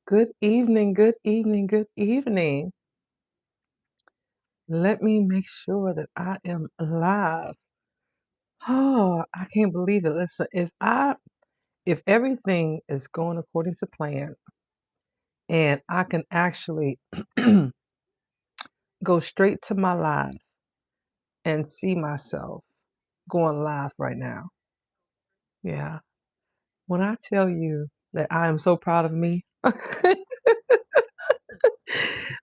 Good evening, good evening, good evening. Let me make sure that I am live. Oh, I can't believe it. Listen, if everything is going according to plan and I can actually go straight to my live and see myself going live right now. Yeah. When I tell you that I am so proud of me,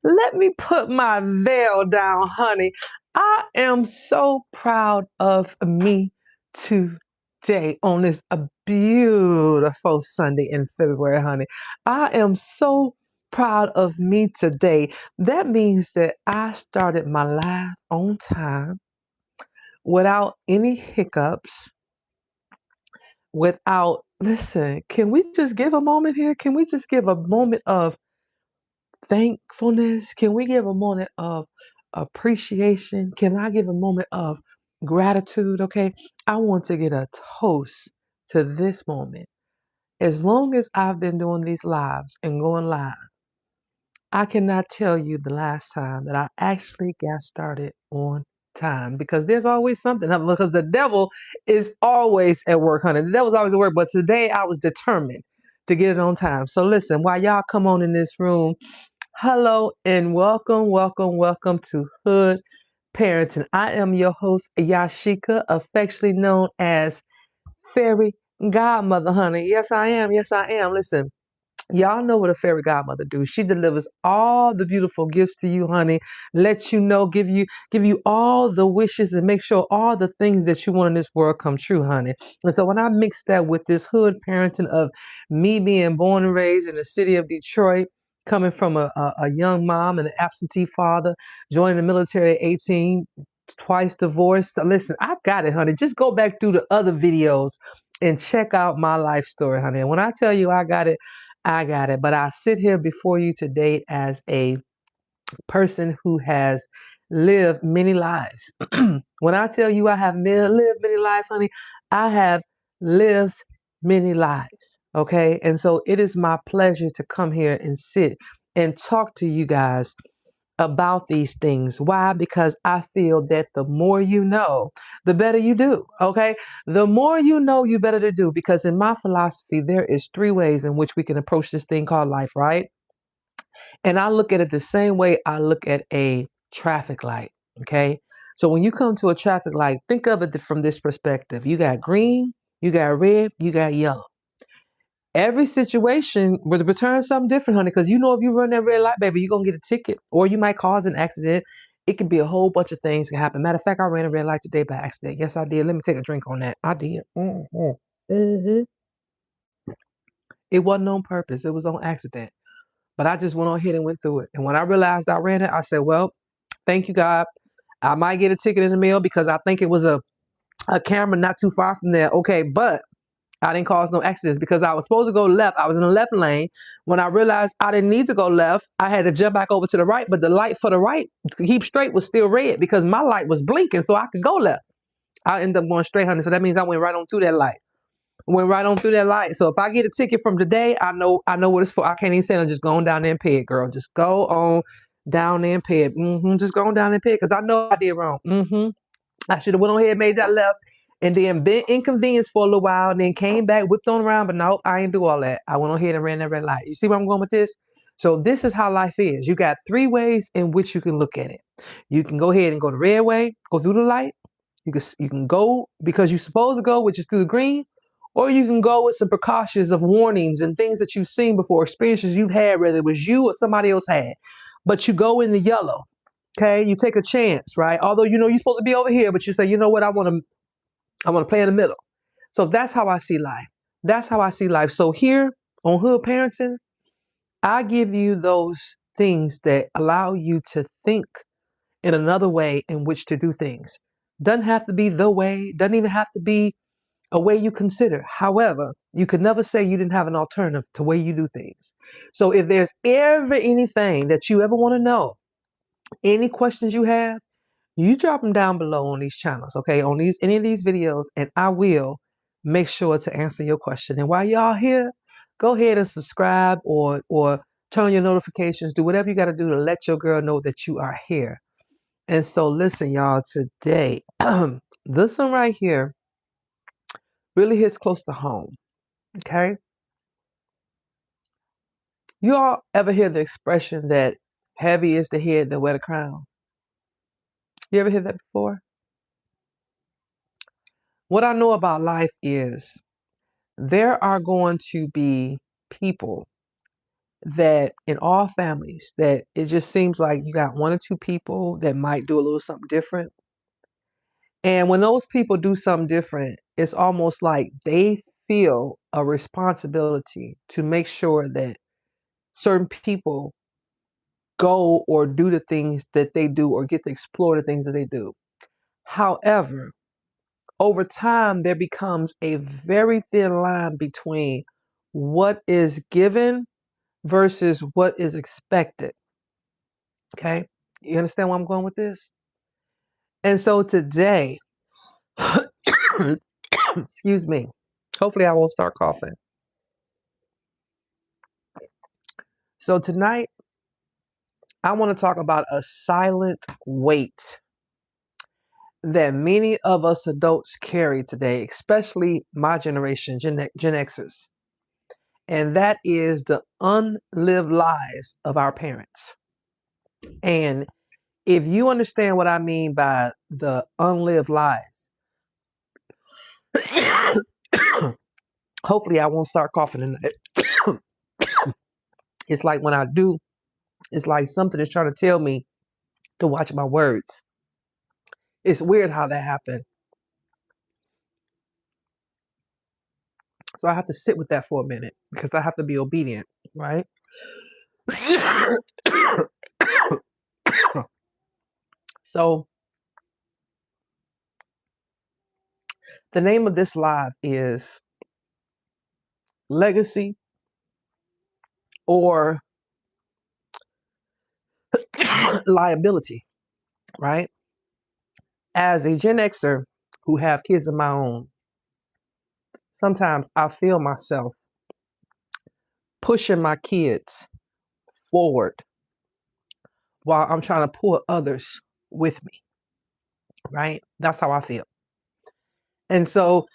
let me put my veil down, honey. I am so proud of me today on this a beautiful Sunday in February, honey. I am so proud of me today. That means that I started my life on time without any hiccups, listen, can we just give a moment here? Can we just give a moment of thankfulness? Can we give a moment of appreciation? Can I give a moment of gratitude? Okay. I want to get a toast to this moment. As long as I've been doing these lives and going live, I cannot tell you the last time that I actually got started on time because there's always something. Because the devil is always at work, honey. The devil's always at work. But today I was determined to get it on time. So listen, while y'all come on in this room, hello and welcome, welcome, welcome to Hood Parenting. I am your host, Yasheka, affectionately known as Fairy Godmother, honey. Yes, I am. Yes, I am. Listen, y'all know what a fairy godmother do. She delivers all the beautiful gifts to you, honey. Let you know, give you all the wishes and make sure all the things that you want in this world come true, honey. And so when I mix that with this hood parenting of me being born and raised in the city of Detroit, coming from a young mom and an absentee father, joining the military at 18, twice divorced. Listen, I got it, honey. Just go back through the other videos and check out my life story, honey. And when I tell you I got it, I got it. But I sit here before you today as a person who has lived many lives. When I tell you I have lived many lives, honey, I have lived many lives. Okay. And so it is my pleasure to come here and sit and talk to you guys about these things. Why? Because I feel that the more you know, the better you do. Okay. The more you know, you better to do. Because in my philosophy, there is three ways in which we can approach this thing called life, right? And I look at it the same way I look at a traffic light. Okay. So when you come to a traffic light, think of it from this perspective. You got green, you got red, you got yellow. Every situation will return something different, honey, because you know if you run that red light, baby, you're going to get a ticket or you might cause an accident. It could be a whole bunch of things can happen. Matter of fact, I ran a red light today by accident. Yes, I did. Let me take a drink on that. I did. Hmm. It wasn't on purpose. It was on accident. But I just went on ahead and went through it. And when I realized I ran it, I said, well, thank you, God. I might get a ticket in the mail because I think it was a camera not too far from there. Okay, but I didn't cause no accidents because I was supposed to go left. I was in the left lane. When I realized I didn't need to go left, I had to jump back over to the right. But the light for the right to keep straight was still red because my light was blinking, so I could go left. I ended up going straight, honey. So that means I went right on through that light. Went right on through that light. So if I get a ticket from today, I know what it's for. I can't even say I'm just going down there and pay it, girl. Just go on down there and pay it. Just going down there and pay it because I know I did wrong. I should have went on ahead and made that left and then been inconvenienced for a little while and then came back, whipped on around. But no, I ain't do all that. I went on ahead and ran that red light. You see where I'm going with this? So this is how life is. You got three ways in which you can look at it. You can go ahead and go the red way, go through the light. You can go because you're supposed to go, which is through the green, or you can go with some precautions of warnings and things that you've seen before, experiences you've had, whether it was you or somebody else had. But you go in the yellow. Okay, you take a chance, right? Although you know you're supposed to be over here, but you say, you know what, I want to play in the middle. So that's how I see life. That's how I see life. So here on Hood Parenting, I give you those things that allow you to think in another way in which to do things. Doesn't have to be the way, doesn't even have to be a way you consider. However, you could never say you didn't have an alternative to way you do things. So if there's ever anything that you ever want to know, any questions you have, you drop them down below on these channels, okay? On any of these videos, and I will make sure to answer your question. And while y'all here, go ahead and subscribe or turn on your notifications, do whatever you got to do to let your girl know that you are here. And so listen, y'all, today, this one right here really hits close to home. Okay. You all ever hear the expression that heavy is the head that wear the crown? You ever hear that before? What I know about life is there are going to be people that in all families that it just seems like you got one or two people that might do a little something different. And when those people do something different, it's almost like they feel a responsibility to make sure that certain people go or do the things that they do or get to explore the things that they do. However, over time, there becomes a very thin line between what is given versus what is expected. Okay. You understand where I'm going with this? And so today, excuse me, hopefully I won't start coughing. So tonight, I want to talk about a silent weight that many of us adults carry today, especially my generation, Gen Xers. And that is the unlived lives of our parents. And if you understand what I mean by the unlived lives, hopefully I won't start coughing tonight. It's like when I do, it's like something is trying to tell me to watch my words. It's weird how that happened. So I have to sit with that for a minute because I have to be obedient, right? So the name of this live is Legacy or Liability, right? As a Gen Xer who have kids of my own, sometimes I feel myself pushing my kids forward while I'm trying to pull others with me, right? That's how I feel. And so,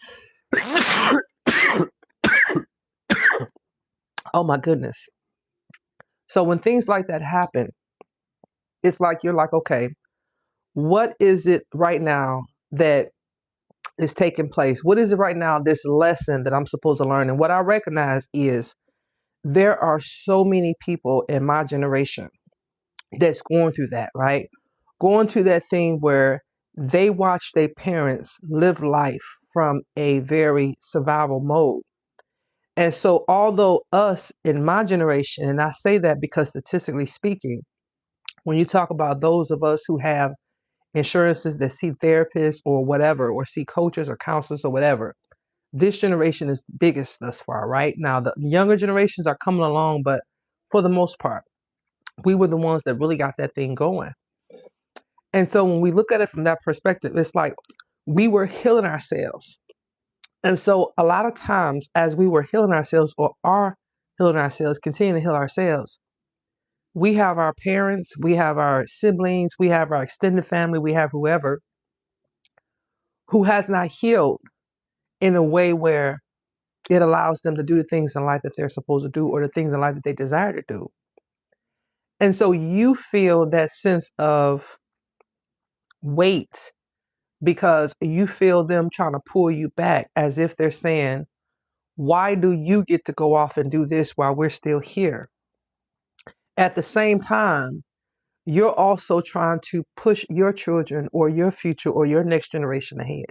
oh my goodness. So when things like that happen, it's like you're like, okay, what is it right now that is taking place? What is it right now, this lesson that I'm supposed to learn? And what I recognize is there are so many people in my generation that's going through that, right? Going through that thing where they watch their parents live life from a very survival mode. And so, although us in my generation, and I say that because statistically speaking, when you talk about those of us who have insurances that see therapists or whatever, or see coaches or counselors or whatever, this generation is the biggest thus far, right? Now, the younger generations are coming along, but for the most part, we were the ones that really got that thing going. And so when we look at it from that perspective, it's like we were healing ourselves. And so a lot of times as we were healing ourselves or are healing ourselves, continue to heal ourselves, we have our parents, we have our siblings, we have our extended family, we have whoever who has not healed in a way where it allows them to do the things in life that they're supposed to do or the things in life that they desire to do. And so you feel that sense of weight because you feel them trying to pull you back as if they're saying, why do you get to go off and do this while we're still here? At the same time, you're also trying to push your children or your future or your next generation ahead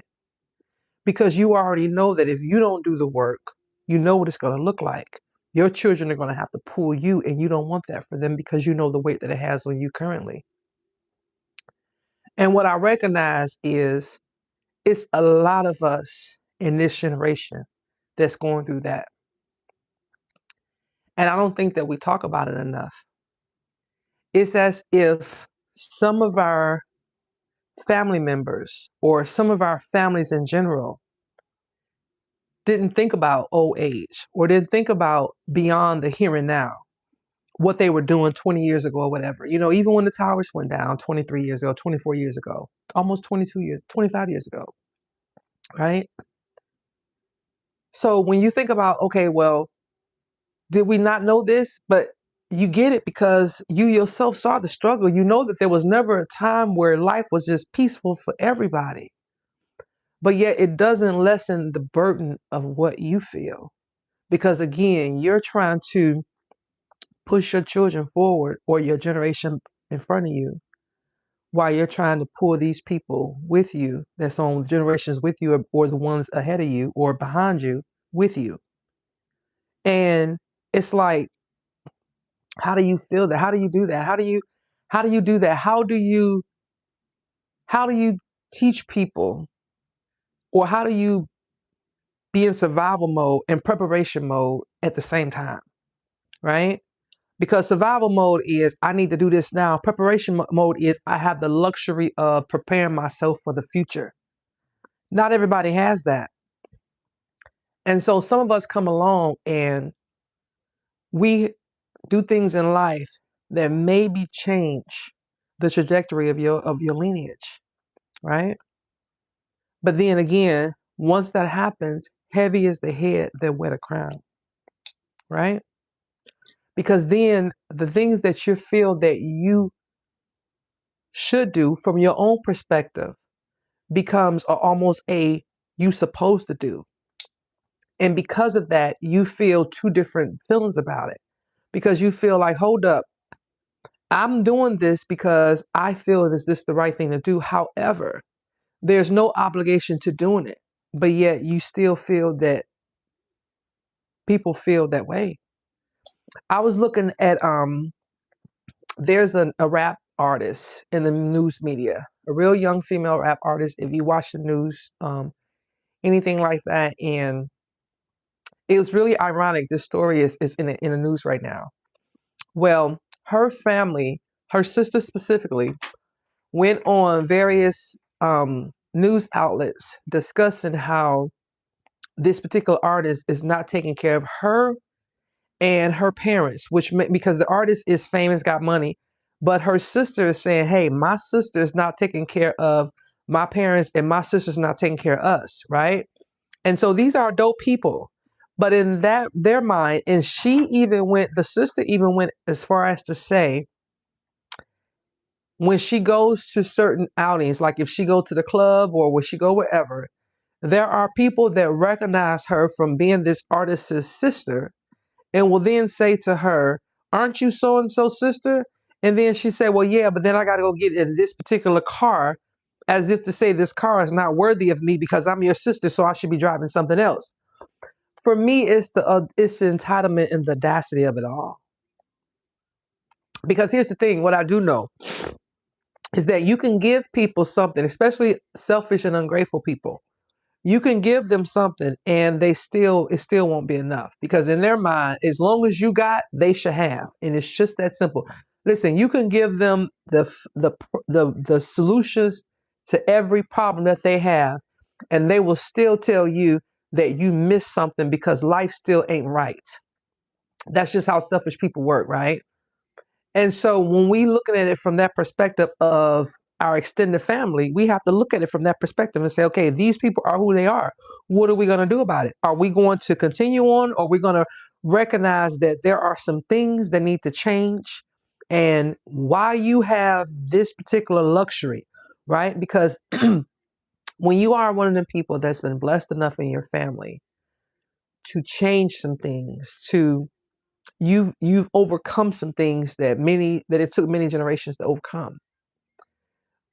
because you already know that if you don't do the work, you know what it's going to look like. Your children are going to have to pull you, and you don't want that for them because you know the weight that it has on you currently. And what I recognize is it's a lot of us in this generation that's going through that. And I don't think that we talk about it enough. It's as if some of our family members or some of our families in general didn't think about old age or didn't think about beyond the here and now what they were doing 20 years ago or whatever. Even when the towers went down 23 years ago, 24 years ago, almost 22 years, 25 years ago, right? So when you think about, okay, well, did we not know this? But you get it because you yourself saw the struggle. You know that there was never a time where life was just peaceful for everybody. But yet it doesn't lessen the burden of what you feel. Because again, you're trying to push your children forward or your generation in front of you while you're trying to pull these people with you that's on generations with you or the ones ahead of you or behind you with you. And it's like, how do you feel that? How do you do that? How do you do that? How do you teach people, or how do you be in survival mode and preparation mode at the same time, right? Because survival mode is I need to do this now. Preparation mode is I have the luxury of preparing myself for the future. Not everybody has that. And so some of us come along and we do things in life that maybe change the trajectory of your lineage, right? But then again, once that happens, heavy is the head that wear the crown, right? Because then the things that you feel that you should do from your own perspective becomes almost a you supposed to do. And because of that, you feel two different feelings about it. Because you feel like, hold up, I'm doing this because I feel is this the right thing to do. However, there's no obligation to doing it. But yet you still feel that people feel that way. I was looking at there's a rap artist in the news media, a real young female rap artist. If you watch the news, anything like that, and it was really ironic. This story is in the news right now. Well, her family, her sister specifically, went on various news outlets discussing how this particular artist is not taking care of her and her parents, because the artist is famous, got money, but her sister is saying, "Hey, my sister is not taking care of my parents, and my sister's not taking care of us," right? And so these are dope people, but in their mind, and the sister even went as far as to say, when she goes to certain outings, like if she go to the club or when she go wherever, there are people that recognize her from being this artist's sister and will then say to her, "Aren't you so and so sister?" And then she said, "Well, yeah, but then I got to go get in this particular car," as if to say this car is not worthy of me because I'm your sister, so I should be driving something else. For me, it's the entitlement and the audacity of it all. Because here's the thing: what I do know is that you can give people something, especially selfish and ungrateful people. You can give them something and it still won't be enough, because in their mind, as long as you got, they should have. And it's just that simple. Listen, you can give them the solutions to every problem that they have, and they will still tell you that you missed something because life still ain't right. That's just how selfish people work, right? And so when we looking at it from that perspective of our extended family, we have to look at it from that perspective and say, okay, these people are who they are. What are we going to do about it? Are we going to continue on, or are we going to recognize that there are some things that need to change? And why you have this particular luxury, right? Because when you are one of the people that's been blessed enough in your family to change some things, you've overcome some things that it took many generations to overcome.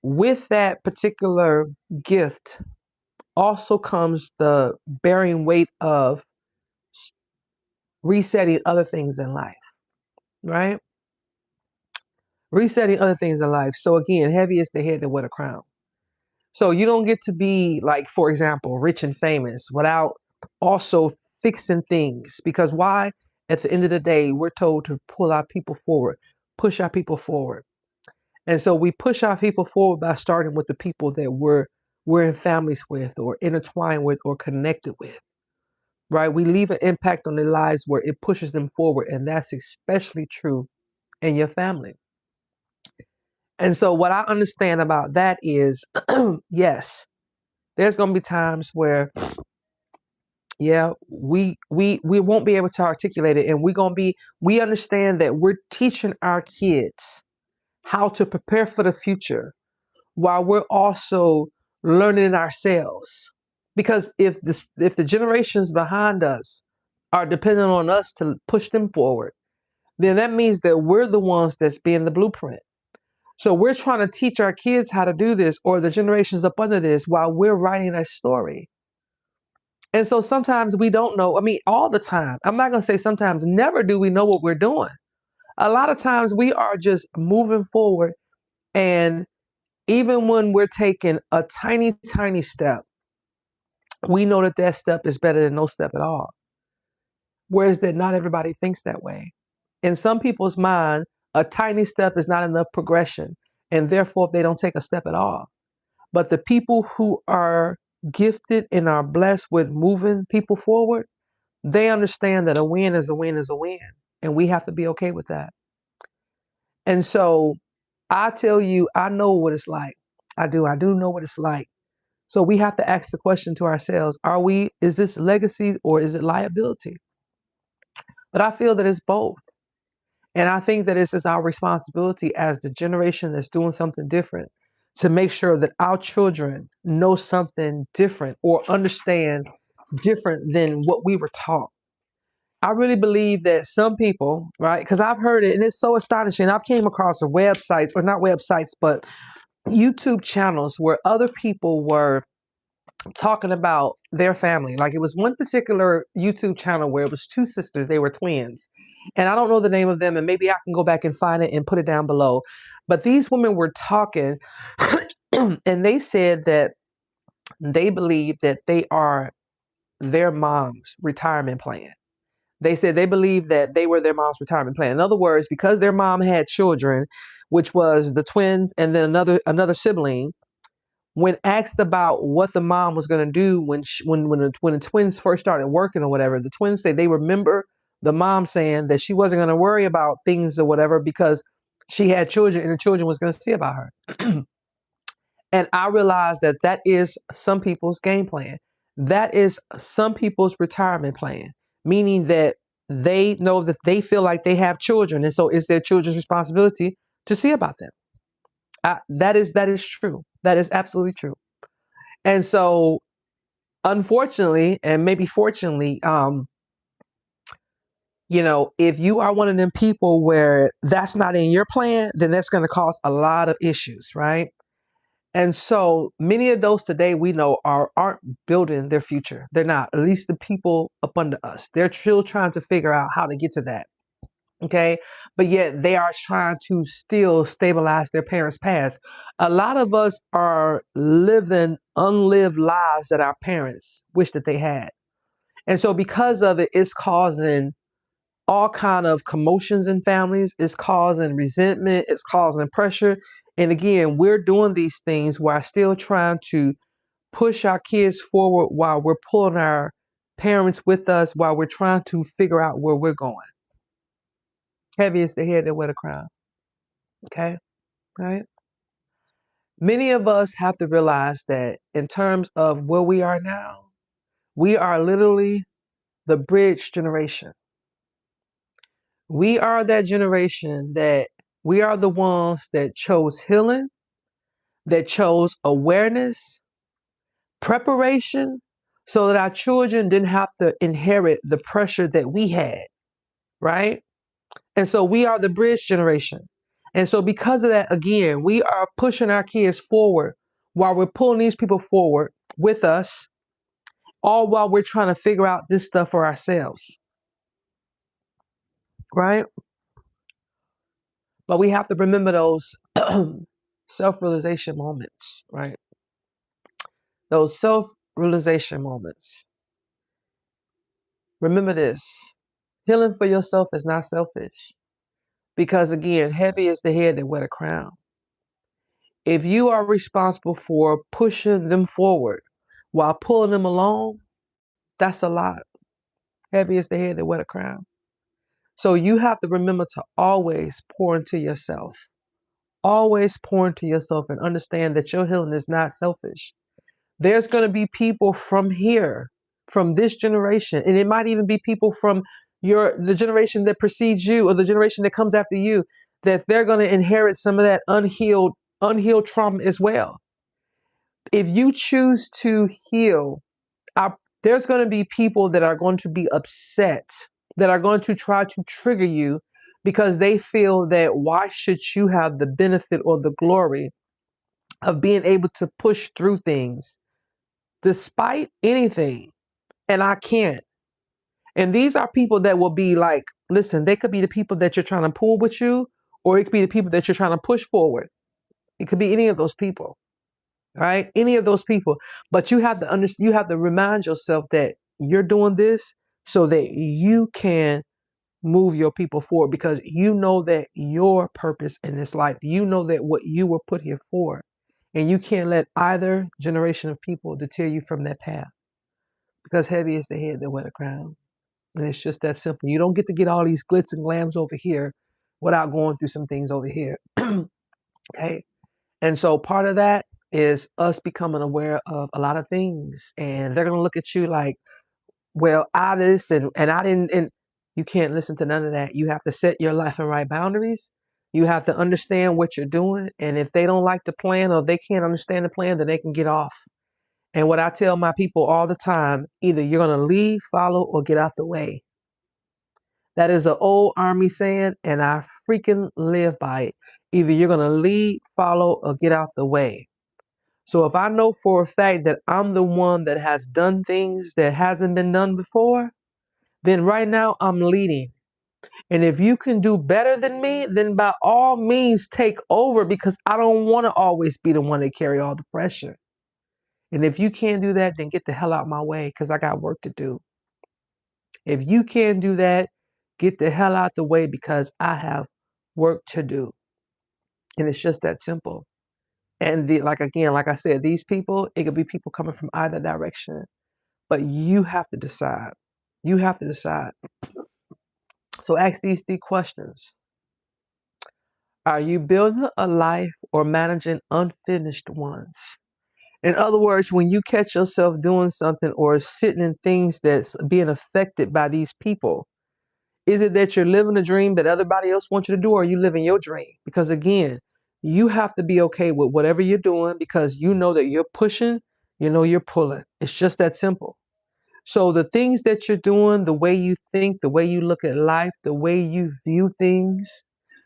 With that particular gift also comes the bearing weight of resetting other things in life, right? Resetting other things in life. So again, heavy is the head that wear the crown. So you don't get to be, like, for example, rich and famous without also fixing things. Because why? At the end of the day, we're told to pull our people forward, push our people forward. And so we push our people forward by starting with the people that we're in families with, or intertwined with, or connected with, right? We leave an impact on their lives where it pushes them forward. And that's especially true and your family. And so what I understand about that is, yes, there's going to be times where, yeah, we won't be able to articulate it, and we understand that we're teaching our kids how to prepare for the future while we're also learning ourselves. Because if the generations behind us are dependent on us to push them forward, then that means that we're the ones that's being the blueprint. So we're trying to teach our kids how to do this, or the generations up under this, while we're writing a story. And so sometimes we don't know. I mean, all the time. I'm not going to say sometimes, never do we know what we're doing. A lot of times we are just moving forward. And even when we're taking a tiny, tiny step, we know that that step is better than no step at all. Whereas that not everybody thinks that way. In some people's mind, a tiny step is not enough progression. And therefore, they don't take a step at all. But the people who are gifted and are blessed with moving people forward, they understand that a win is a win is a win. And we have to be okay with that. And so I tell you, I know what it's like. I do know what it's like. So we have to ask the question to ourselves, is this legacy or is it liability? But I feel that it's both. And I think that it's our responsibility as the generation that's doing something different to make sure that our children know something different or understand different than what we were taught. I really believe that some people, right? Because I've heard it and it's so astonishing. I've came across websites, or not websites, but YouTube channels where other people were talking about their family. Like it was one particular YouTube channel where it was two sisters, they were twins. And I don't know the name of them, and maybe I can go back and find it and put it down below. But these women were talking and they said that they believe that they are their mom's retirement plan. They said they believe that they were their mom's retirement plan. In other words, because their mom had children, which was the twins and then another sibling, when asked about what the mom was going to do when the twins first started working or whatever, the twins say they remember the mom saying that she wasn't going to worry about things or whatever because she had children and the children was going to see about her. And I realized that that is some people's game plan. That is some people's retirement plan, meaning that they know that they feel like they have children, and so it's their children's responsibility to see about them. That is true. That is absolutely true. And so, unfortunately, and maybe fortunately, if you are one of them people where that's not in your plan, then that's going to cause a lot of issues, right? And so many of those today we know aren't building their future. They're not, at least the people up under us. They're still trying to figure out how to get to that. Okay. But yet they are trying to still stabilize their parents' past. A lot of us are living unlived lives that our parents wish that they had. And so because of it, it's causing all kind of commotions in families. It's causing resentment. It's causing pressure. And again, we're doing these things while still trying to push our kids forward while we're pulling our parents with us while we're trying to figure out where we're going. Heavy is the head that wear the crown. Okay. Right. Many of us have to realize that in terms of where we are now, we are literally the bridge generation. We are that generation that we are the ones that chose healing, that chose awareness, preparation, so that our children didn't have to inherit the pressure that we had, right? And so we are the bridge generation. And so because of that, again, we are pushing our kids forward while we're pulling these people forward with us, all while we're trying to figure out this stuff for ourselves, right? But we have to remember those self-realization moments, right? Those self-realization moments. Remember this. Healing for yourself is not selfish. Because again, heavy is the head that wear the crown. If you are responsible for pushing them forward while pulling them along, that's a lot. Heavy is the head that wear the crown. So you have to remember to always pour into yourself. Always pour into yourself and understand that your healing is not selfish. There's going to be people from here, from this generation, and it might even be people from the generation that precedes you or the generation that comes after you, that they're going to inherit some of that unhealed trauma as well. If you choose to heal, there's going to be people that are going to be upset, that are going to try to trigger you because they feel that why should you have the benefit or the glory of being able to push through things despite anything, and I can't. And these are people that will be like, listen, they could be the people that you're trying to pull with you, or it could be the people that you're trying to push forward. It could be any of those people, right? Any of those people. But you have to you have to remind yourself that you're doing this so that you can move your people forward, because you know that your purpose in this life, you know that what you were put here for, and you can't let either generation of people deter you from that path, because heavy is the head that wear the crown. And it's just that simple. You don't get to get all these glitz and glams over here without going through some things over here. Okay. And so part of that is us becoming aware of a lot of things. And they're going to look at you like, well, I this and I didn't. And you can't listen to none of that. You have to set your life and right boundaries. You have to understand what you're doing. And if they don't like the plan or they can't understand the plan, then they can get off. And what I tell my people all the time, either you're going to leave, follow, or get out the way. That is an old army saying, and I freaking live by it. Either you're going to lead, follow, or get out the way. So if I know for a fact that I'm the one that has done things that hasn't been done before, then right now I'm leading. And if you can do better than me, then by all means take over, because I don't want to always be the one that carry all the pressure. And if you can't do that, then get the hell out my way, because I got work to do. If you can't do that, get the hell out the way, because I have work to do. And it's just that simple. And like I said, these people, it could be people coming from either direction, but you have to decide. You have to decide. So ask these 3 questions. Are you building a life or managing unfinished ones? In other words, when you catch yourself doing something or sitting in things that's being affected by these people, is it that you're living a dream that everybody else wants you to do, or are you living your dream? Because again, you have to be okay with whatever you're doing, because you know that you're pushing, you know you're pulling. It's just that simple. So the things that you're doing, the way you think, the way you look at life, the way you view things,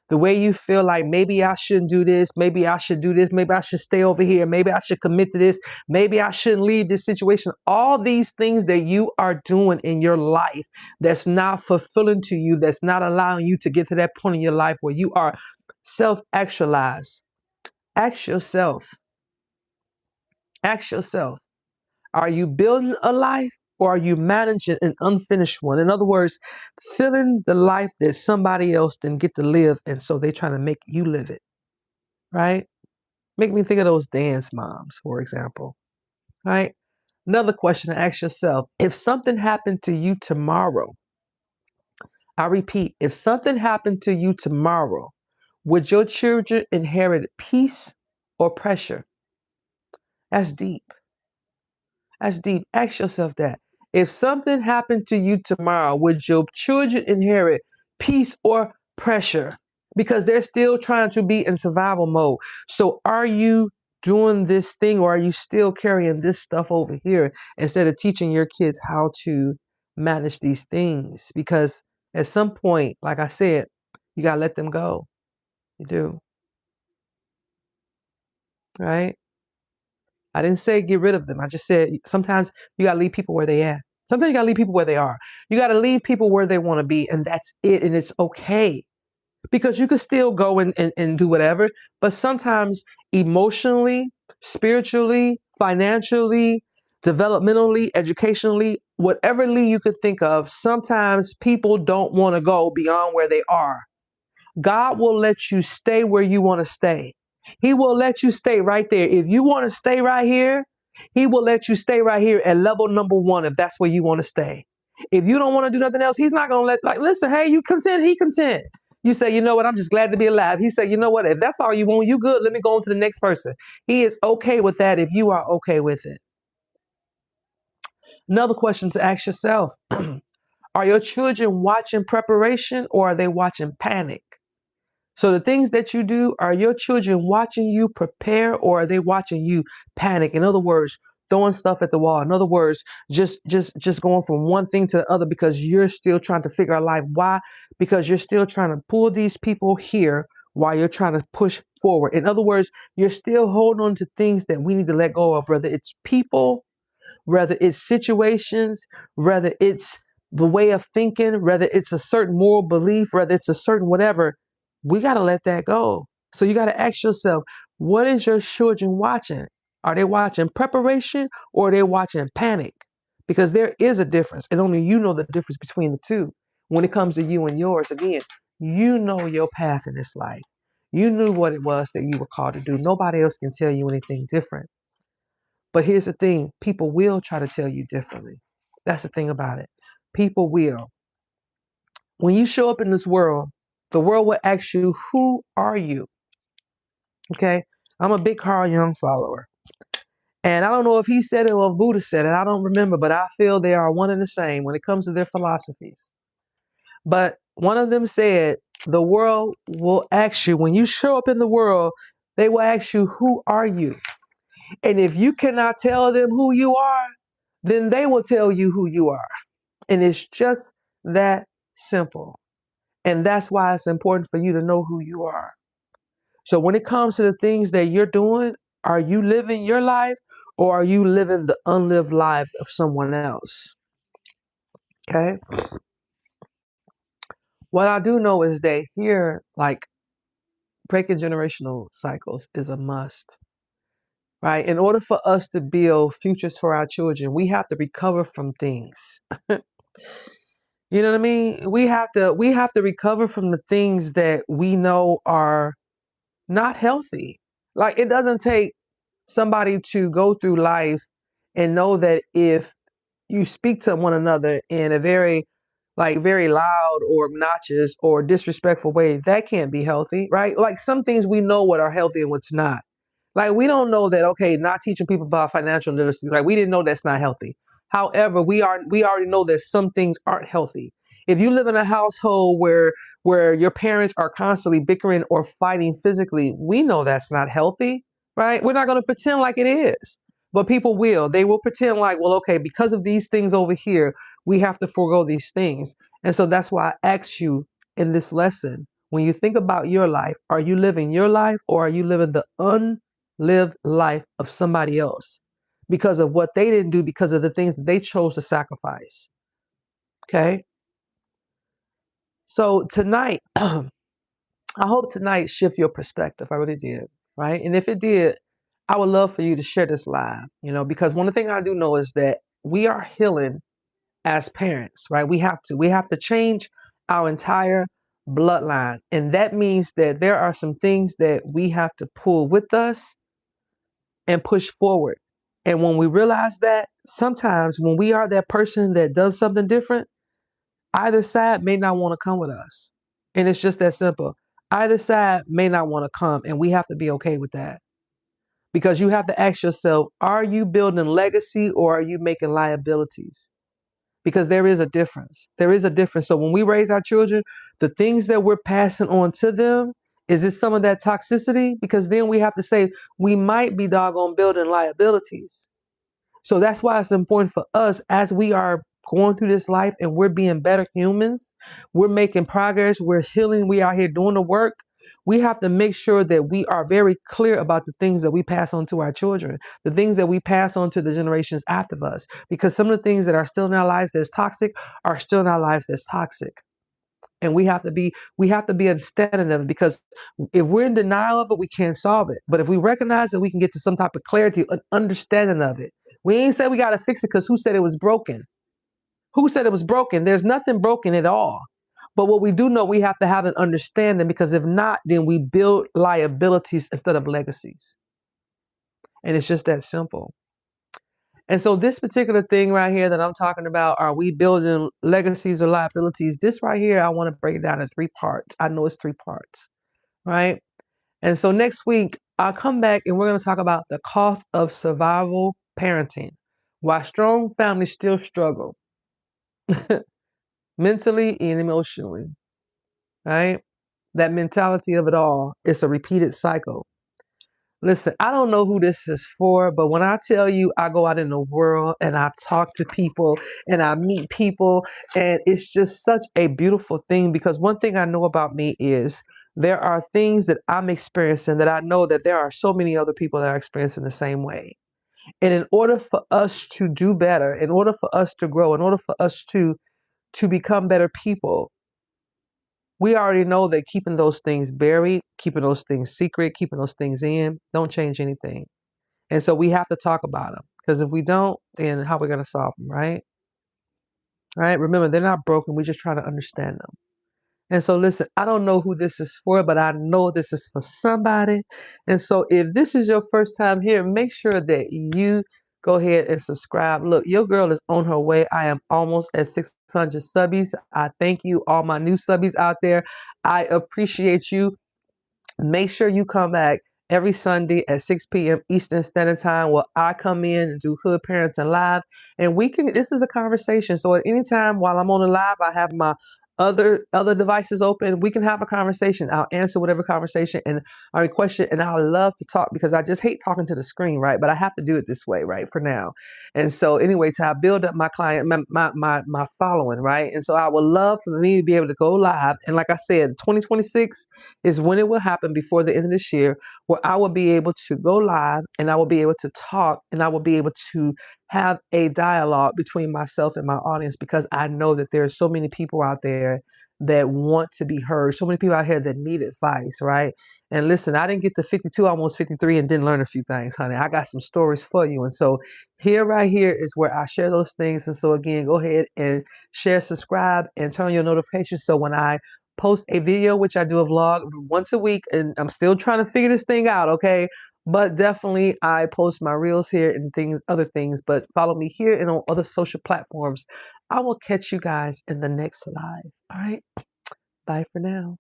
the way you feel like maybe I shouldn't do this, maybe I should do this, maybe I should stay over here, maybe I should commit to this, maybe I shouldn't leave this situation. All these things that you are doing in your life that's not fulfilling to you, that's not allowing you to get to that point in your life where you are self-actualized. Ask yourself, ask yourself, are you building a life or are you managing an unfinished one? In other words, filling the life that somebody else didn't get to live, and so they're trying to make you live it, right? Make me think of those dance moms, for example, right? Another question to ask yourself, if something happened to you tomorrow, I repeat, if something happened to you tomorrow, would your children inherit peace or pressure? That's deep. That's deep. Ask yourself that. If something happened to you tomorrow, would your children inherit peace or pressure? Because they're still trying to be in survival mode. So are you doing this thing, or are you still carrying this stuff over here instead of teaching your kids how to manage these things? Because at some point, like I said, you got to let them go. You do. Right? I didn't say get rid of them. I just said sometimes you got to leave people where they at. Sometimes you got to leave people where they are. You got to leave people where they want to be, and that's it. And it's okay, because you can still go and do whatever. But sometimes emotionally, spiritually, financially, developmentally, educationally, whatever you could think of, sometimes people don't want to go beyond where they are. God will let you stay where you want to stay. He will let you stay right there. If you want to stay right here, he will let you stay right here at level number 1, if that's where you want to stay. If you don't want to do nothing else, he's not going to listen, hey, you content, he content. You say, you know what, I'm just glad to be alive. He said, you know what, if that's all you want, you good. Let me go on to the next person. He is okay with that if you are okay with it. Another question to ask yourself, are your children watching preparation or are they watching panic? So the things that you do, are your children watching you prepare or are they watching you panic? In other words, throwing stuff at the wall. In other words, just going from one thing to the other because you're still trying to figure out life. Why? Because you're still trying to pull these people here while you're trying to push forward. In other words, you're still holding on to things that we need to let go of, whether it's people, whether it's situations, whether it's the way of thinking, whether it's a certain moral belief, whether it's a certain whatever, we got to let that go. So you got to ask yourself, what is your children watching? Are they watching preparation or are they watching panic? Because there is a difference, and only you know the difference between the two. When it comes to you and yours, again, you know your path in this life. You knew what it was that you were called to do. Nobody else can tell you anything different. But here's the thing, people will try to tell you differently. That's the thing about it. People will. When you show up in this world, the world will ask you, who are you? Okay? I'm a big Carl Jung follower. And I don't know if he said it or if Buddha said it. I don't remember, but I feel they are one and the same when it comes to their philosophies. But one of them said, the world will ask you, when you show up in the world, they will ask you, who are you? And if you cannot tell them who you are, then they will tell you who you are. And it's just that simple. And that's why it's important for you to know who you are. So when it comes to the things that you're doing, are you living your life or are you living the unlived life of someone else? Okay. What I do know is that here, like breaking generational cycles is a must, right? In order for us to build futures for our children, we have to recover from things. You know what I mean? We have to recover from the things that we know are not healthy. Like it doesn't take somebody to go through life and know that if you speak to one another in a very loud or obnoxious or disrespectful way, that can't be healthy, right? Like some things we know what are healthy and what's not. Like we don't know that, okay, not teaching people about financial literacy, like we didn't know that's not healthy. However, we already know that some things aren't healthy. If you live in a household where your parents are constantly bickering or fighting physically, we know that's not healthy, right? We're not going to pretend like it is. But people will. They will pretend like, well, okay, because of these things over here, we have to forego these things. And so that's why I asked you in this lesson, when you think about your life, are you living your life or are you living the unlived life of somebody else? Because of what they didn't do, because of the things that they chose to sacrifice. Okay. So tonight, I hope tonight shift your perspective. I really did. Right. And if it did, I would love for you to share this live, because one thing I do know is that we are healing as parents, right? We have to change our entire bloodline. And that means that there are some things that we have to pull with us and push forward. And when we realize that, sometimes when we are that person that does something different, either side may not want to come with us. And it's just that simple. Either side may not want to come, and we have to be okay with that. Because you have to ask yourself, are you building legacy or are you making liabilities? Because there is a difference. There is a difference. So when we raise our children, the things that we're passing on to them, is it some of that toxicity? Because then we have to say we might be doggone building liabilities. So that's why it's important for us as we are going through this life and we're being better humans, we're making progress, we're healing, we are here doing the work. We have to make sure that we are very clear about the things that we pass on to our children, the things that we pass on to the generations after us, because some of the things that are still in our lives that's toxic are still in our lives that's toxic. And we have to be understanding of it, because if we're in denial of it, we can't solve it. But if we recognize that we can get to some type of clarity, an understanding of it. We ain't said we got to fix it because who said it was broken? Who said it was broken? There's nothing broken at all. But what we do know, we have to have an understanding, because if not, then we build liabilities instead of legacies. And it's just that simple. And so this particular thing right here that I'm talking about, are we building legacies or liabilities? This right here, I want to break it down in 3 parts. I know it's 3 parts, right? And so next week, I'll come back and we're going to talk about the cost of survival parenting. Why strong families still struggle mentally and emotionally, right? That mentality of it all, it's a repeated cycle. Listen, I don't know who this is for, but when I tell you I go out in the world and I talk to people and I meet people, and it's just such a beautiful thing, because one thing I know about me is there are things that I'm experiencing that I know that there are so many other people that are experiencing the same way. And in order for us to do better, in order for us to grow, in order for us to become better people, we already know that keeping those things buried, keeping those things secret, keeping those things in, don't change anything. And so we have to talk about them, because if we don't, then how are we going to solve them, right? Right? Remember, they're not broken. We're just trying to understand them. And so, listen, I don't know who this is for, but I know this is for somebody. And so, if this is your first time here, make sure that you go ahead and subscribe. Look, your girl is on her way. I am almost at 600 subbies. I thank you, all my new subbies out there. I appreciate you. Make sure you come back every Sunday at 6 p.m. Eastern Standard Time, where I come in and do Hood Parenting Live. And this is a conversation. So at any time while I'm on the live, I have my other devices open. We can have a conversation. I'll answer whatever conversation and our question. And I love to talk, because I just hate talking to the screen, right? But I have to do it this way, right? For now. And so anyway, to build up my client, my following, right? And so I would love for me to be able to go live. And like I said, 2026 is when it will happen, before the end of this year, where I will be able to go live and I will be able to talk and I will be able to have a dialogue between myself and my audience, because I know that there are so many people out there that want to be heard, so many people out here that need advice, right? And listen, I didn't get to 52, almost 53, and didn't learn a few things, honey. I got some stories for you. And so right here is where I share those things. And so again, go ahead and share, subscribe, and turn on your notifications, so when I post a video, which I do a vlog once a week, and I'm still trying to figure this thing out, okay? But definitely I post my reels here and other things, but follow me here and on other social platforms. I will catch you guys in the next live. All right. Bye for now.